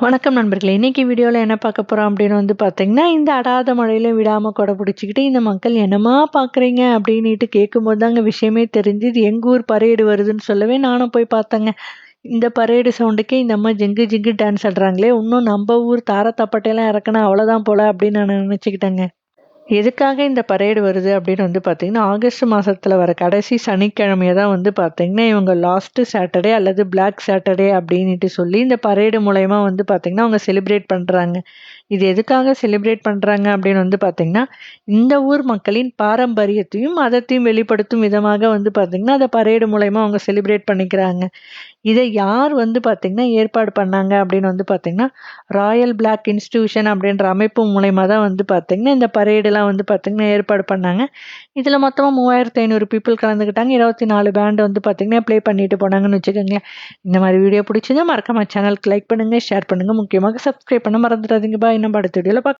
வணக்கம் நண்பர்களே. இன்னைக்கு வீடியோல என்ன பார்க்க போறோம் அப்படின்னு பார்த்தீங்கன்னா, இந்த அடாத மழையில விடாம கொடை பிடிச்சுக்கிட்டு இந்த மக்கள் என்னம்மா பார்க்குறீங்க அப்படின்னுட்டு கேட்கும்போது தாங்க விஷயமே தெரிஞ்சுது. எங்க ஊர் பரேடு வருதுன்னு சொல்லவே நானும் போய் பார்த்தேங்க. இந்த பரேடு சவுண்டுக்கே இந்த அம்மா ஜிங்கு ஜிங்கு டான்ஸ் ஆடுறாங்களே, இன்னும் நம்ம ஊர் தார தப்பட்டையெல்லாம் இறக்குனா அவ்வளோதான் போல அப்படின்னு நான் நினச்சிக்கிட்டேங்க. எதுக்காக இந்த பரேடு வருது அப்படின்னு பார்த்தீங்கன்னா, ஆகஸ்ட் மாசத்துல வர கடைசி சனிக்கிழமைய தான் பார்த்தீங்கன்னா, இவங்க லாஸ்ட் சாட்டர்டே அல்லது பிளாக் சாட்டர்டே அப்படின்னுட்டு சொல்லி இந்த பரேடு மூலியமா பார்த்தீங்கன்னா, அவங்க செலிப்ரேட் பண்றாங்க. இது எதுக்காக செலிப்ரேட் பண்றாங்க அப்படின்னு பார்த்தீங்கன்னா, இந்த ஊர் மக்களின் பாரம்பரியத்தையும், மதத்தையும் வெளிப்படுத்தும் விதமாக பார்த்தீங்கன்னா, அத பரேடு மூலியமா அவங்க செலிப்ரேட் பண்ணிக்கிறாங்க. இதை யார் பார்த்தீங்கன்னா, ஏற்பாடு பண்ணாங்க அப்படின்னு பார்த்தீங்கன்னா, ராயல் பிளாக் இன்ஸ்டிடியூஷன் அப்படின்ற அமைப்பு மூலியமா தான் பார்த்தீங்கன்னா, இந்த பரேடுலாம் பார்த்தீங்கன்னா ஏற்பாடு பண்ணாங்க. இதில மொத்தமா 3500 பீப்பிள் கலந்துக்கிட்டாங்க. 24 பேண்ட் பார்த்தீங்கன்னா, ப்ளே பண்ணிட்டு போனாங்கன்னு வச்சுக்கோங்களேன். இந்த மாதிரி வீடியோ பிடிச்சதா மறக்காம சேனலுக்கு லைக் பண்ணுங்க, ஷேர் பண்ணுங்க. முக்கியமாக சப்ஸ்கிரைப் பண்ண மறந்துடாதீங்க. பாய். நம்ம அடுத்த வீடியோல